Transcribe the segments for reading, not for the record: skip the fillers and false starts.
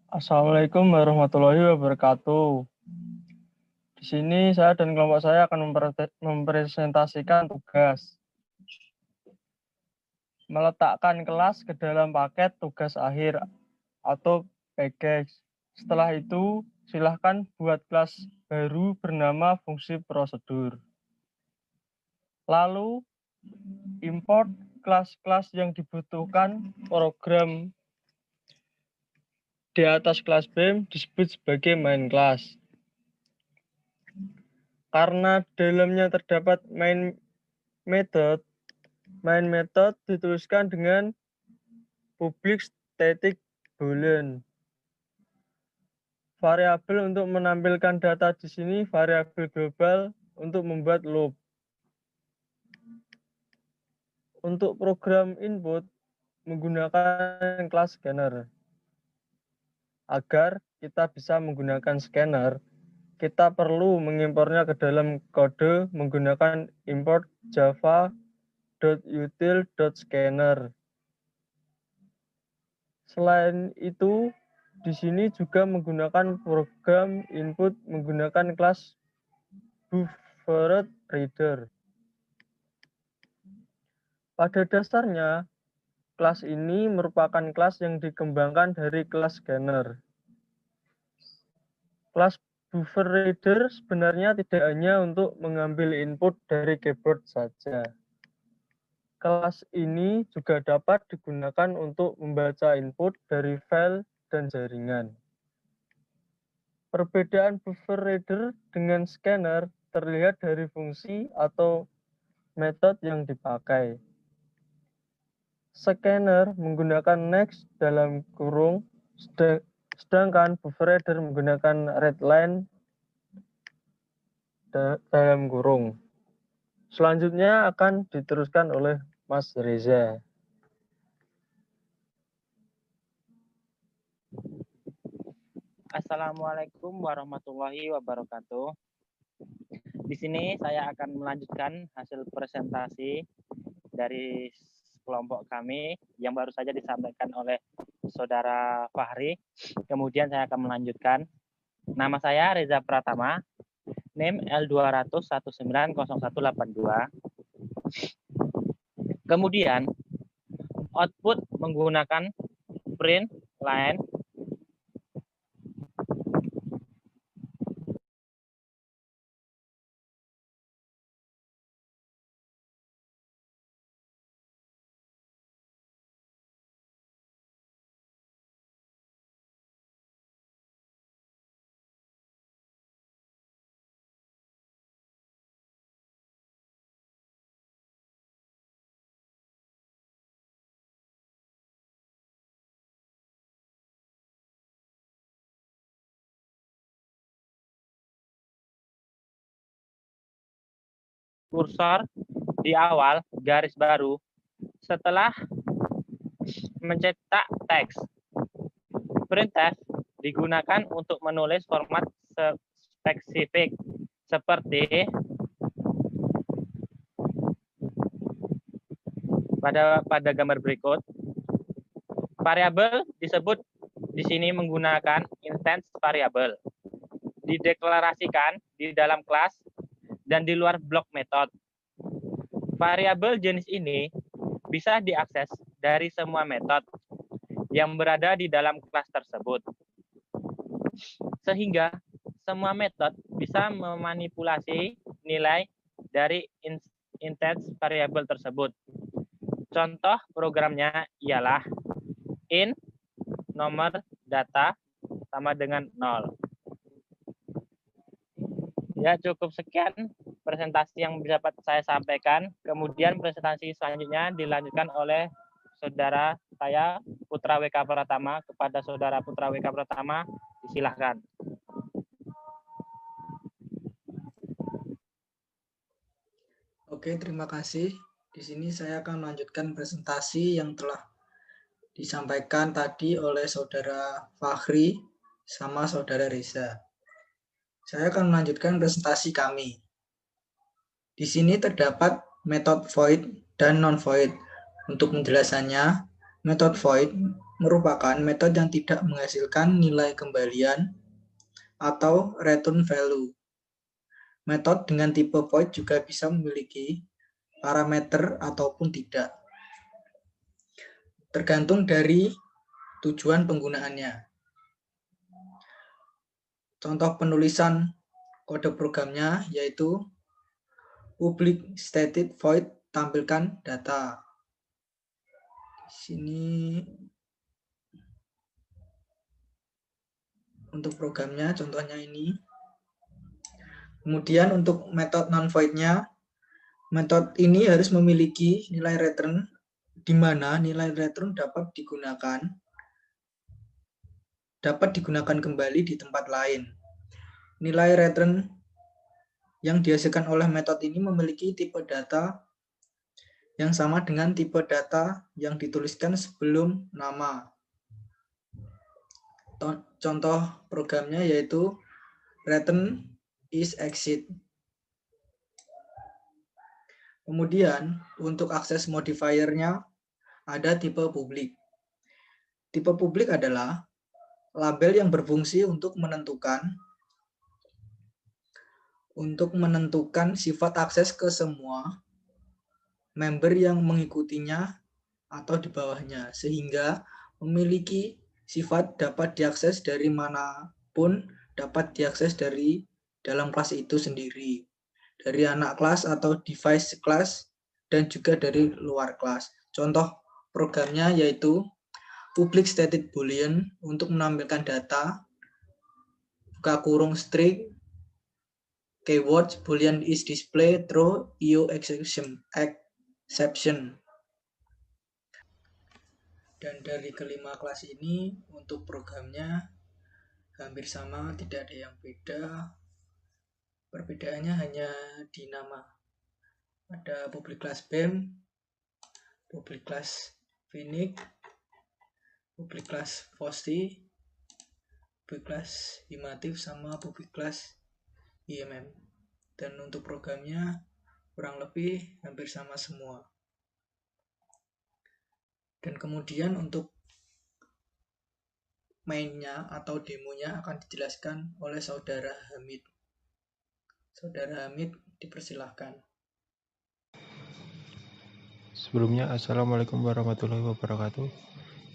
Assalamualaikum warahmatullahi wabarakatuh. Di sini saya dan kelompok saya akan mempresentasikan tugas. Meletakkan kelas ke dalam paket tugas akhir atau package. Setelah itu, silahkan buat kelas baru bernama fungsi prosedur. Lalu, import kelas-kelas yang dibutuhkan program di atas kelas BEM disebut sebagai main class. Karena dalamnya terdapat main method dituliskan dengan public static boolean. Variabel untuk menampilkan data di sini variabel global untuk membuat loop. Untuk program input menggunakan kelas scanner. Agar kita bisa menggunakan scanner, kita perlu mengimportnya ke dalam kode menggunakan import java.util.scanner. Selain itu, di sini juga menggunakan program input menggunakan kelas BufferedReader. Pada dasarnya, kelas ini merupakan kelas yang dikembangkan dari kelas scanner. Kelas BufferedReader sebenarnya tidak hanya untuk mengambil input dari keyboard saja. Kelas ini juga dapat digunakan untuk membaca input dari file dan jaringan. Perbedaan BufferedReader dengan scanner terlihat dari fungsi atau metode yang dipakai. Scanner menggunakan next dalam kurung, sedangkan BufferedReader menggunakan readline dalam kurung. Selanjutnya akan diteruskan oleh Mas Reza. Assalamualaikum warahmatullahi wabarakatuh. Di sini saya akan melanjutkan hasil presentasi dari kelompok kami yang baru saja disampaikan oleh Saudara Fahri. Kemudian saya akan melanjutkan. Nama saya Reza Pratama, NIM L200190182. Kemudian output menggunakan print line kursor di awal garis baru setelah mencetak teks. Printf digunakan untuk menulis format spesifik seperti pada gambar berikut. Variabel disebut di sini menggunakan instance variabel. Dideklarasikan di dalam kelas dan di luar blok metode. Variabel jenis ini bisa diakses dari semua metode yang berada di dalam kelas tersebut. Sehingga semua metode bisa memanipulasi nilai dari instance variabel tersebut. Contoh programnya ialah int nomor data sama dengan 0. Ya, cukup sekian presentasi yang bisa saya sampaikan. Kemudian presentasi selanjutnya dilanjutkan oleh saudara saya, Putra WK Pratama. Kepada saudara Putra WK Pratama, disilahkan. Oke, terima kasih. Di sini saya akan melanjutkan presentasi yang telah disampaikan tadi oleh saudara Fahri sama saudara Reza. Saya akan melanjutkan presentasi kami. Di sini terdapat metode void dan non-void. Untuk penjelasannya, Metode void merupakan metode yang tidak menghasilkan nilai kembalian atau return value. Metode dengan tipe void juga bisa memiliki parameter ataupun tidak, tergantung dari tujuan penggunaannya. Contoh penulisan kode programnya yaitu public static void tampilkan data. Di sini untuk programnya contohnya ini. Kemudian untuk metode non-void-nya, metode ini harus memiliki nilai return di mana nilai return dapat digunakan kembali di tempat lain. Nilai return yang dihasilkan oleh metode ini memiliki tipe data yang sama dengan tipe data yang dituliskan sebelum nama. Contoh programnya yaitu return is exit. Kemudian untuk akses modifiernya ada tipe publik. Tipe publik adalah label yang berfungsi untuk menentukan sifat akses ke semua member yang mengikutinya atau di bawahnya, sehingga memiliki sifat dapat diakses dari manapun, dapat diakses dari dalam kelas itu sendiri, dari anak kelas atau device kelas, dan juga dari luar kelas. Contoh programnya yaitu public static boolean untuk menampilkan data, buka kurung string, keywords boolean is display through io exception. Dan dari kelima kelas ini untuk programnya hampir sama, tidak ada yang beda. Perbedaannya hanya di nama. Ada public class BEM, public class Phoenix, public class Fosti, public class Imative, sama public class IMM. Dan untuk programnya kurang lebih hampir sama semua. Dan kemudian untuk mainnya atau demonya akan dijelaskan oleh Saudara Hamid. Saudara Hamid, dipersilahkan. Sebelumnya, Assalamualaikum warahmatullahi wabarakatuh.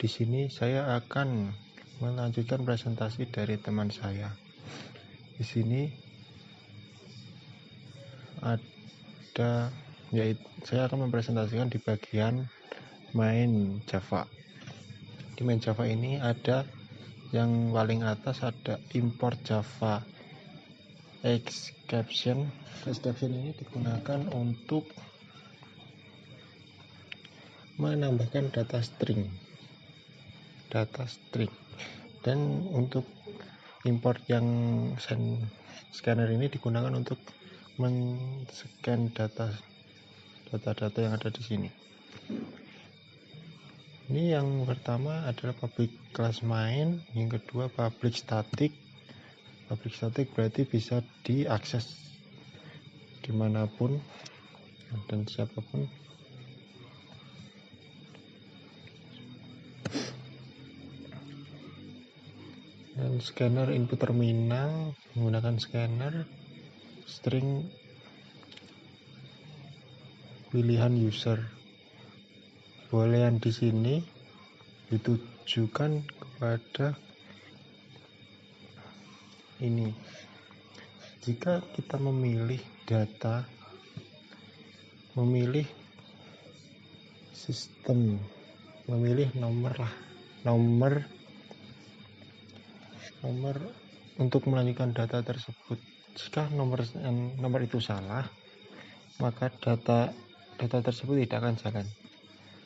Di sini saya akan melanjutkan presentasi dari teman saya. Di sini ada, yaitu saya akan mempresentasikan di bagian main Java. Di main Java ini ada yang paling atas ada import Java exception. Exception ini digunakan untuk menambahkan data string, dan untuk import yang scanner ini digunakan untuk men-scan data yang ada di sini. Ini yang pertama adalah public class main, yang kedua public static. Public static berarti bisa diakses dimanapun dan siapapun. Dan scanner input terminal menggunakan scanner string pilihan user. Boolean di sini ditujukan kepada ini. Jika kita memilih data, memilih sistem, memilih nomor untuk melanjutkan data tersebut. Jika nomor itu salah, maka data tersebut tidak akan jalan.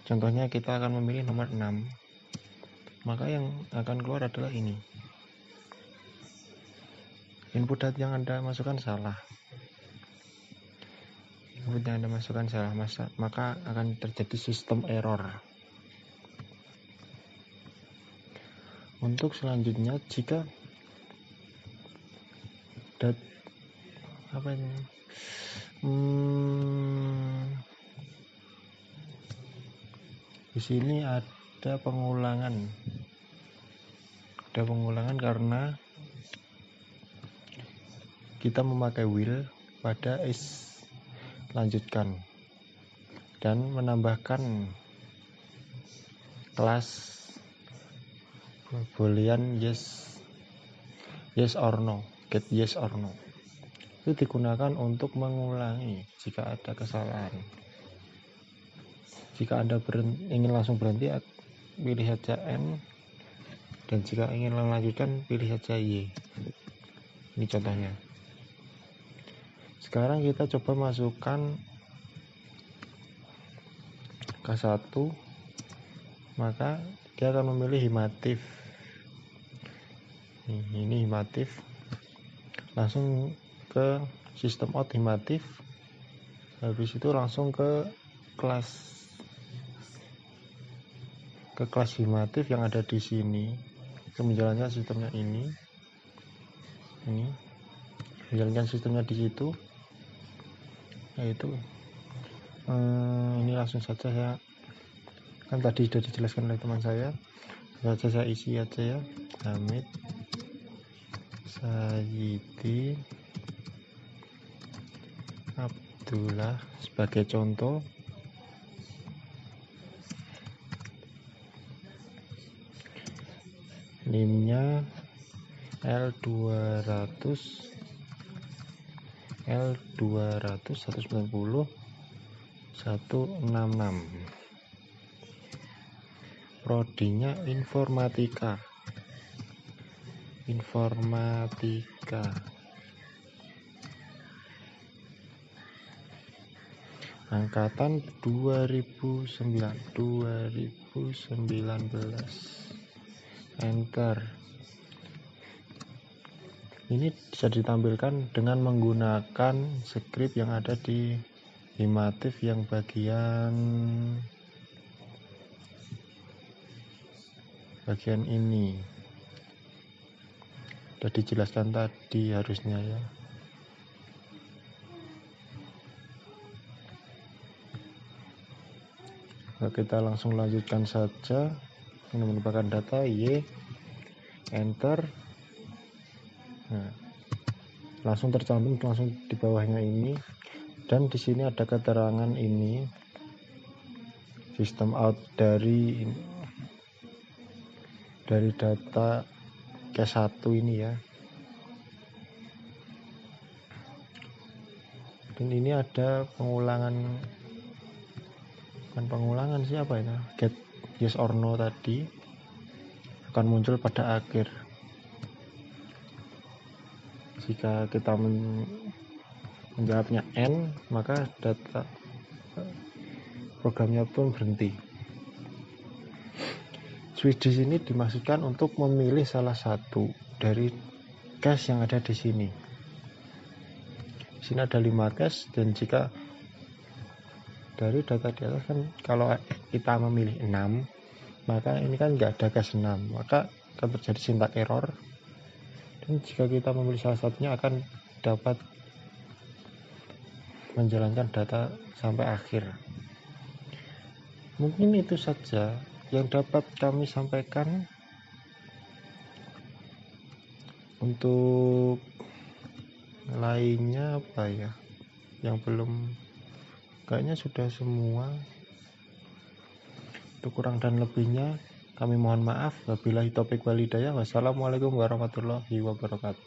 Contohnya kita akan memilih nomor 6, maka yang akan keluar adalah ini. Input data yang Anda masukkan salah. Maka akan terjadi sistem error. Untuk selanjutnya, jika di sini ada pengulangan. Ada pengulangan karena kita memakai will pada is lanjutkan dan menambahkan kelas boolean yes or no, get yes or no. Itu digunakan untuk mengulangi jika ada kesalahan. Jika Anda ingin langsung berhenti, pilih saja N, dan jika ingin melanjutkan, pilih saja Y. Ini contohnya. Sekarang kita coba masukkan K1, maka dia akan memilih himatif. Ini himatif. Langsung ke sistem out himatif. Habis itu langsung ke kelas himatif yang ada di sini. Menjalankan sistemnya ini menjalankan sistemnya di situ, yaitu ini langsung saja saya kan tadi sudah dijelaskan oleh teman saya isi aja ya, Hamid Sayyidi Abdullah sebagai contoh. NIM-nya L200 190 166. Prodinya informatika. Angkatan 2019. Enter. Ini bisa ditampilkan dengan menggunakan script yang ada di himatif yang bagian ini. Sudah dijelaskan tadi harusnya ya. Kita langsung lanjutkan saja. Ini merupakan data Y, enter. Nah, langsung tercantum langsung di bawahnya ini, dan di sini ada keterangan ini sistem out dari data K1 ini ya. Dan ini ada pengulangan siapa itu? Get yes or no tadi akan muncul pada akhir. Jika kita menjawabnya N, maka data programnya pun berhenti. Switch di sini dimaksudkan untuk memilih salah satu dari case yang ada di sini. Di sini ada 5 case, dan jika dari data di atas kan kalau kita memilih 6, maka ini kan nggak ada case 6, maka akan terjadi syntax error. Dan jika kita memilih salah satunya akan dapat menjalankan data sampai akhir. Mungkin itu saja yang dapat kami sampaikan. Untuk lainnya apa ya yang belum, kayaknya sudah semua. Untuk kurang dan lebihnya kami mohon maaf. Wabillahi taufiq wal hidayah. Wassalamualaikum warahmatullahi wabarakatuh.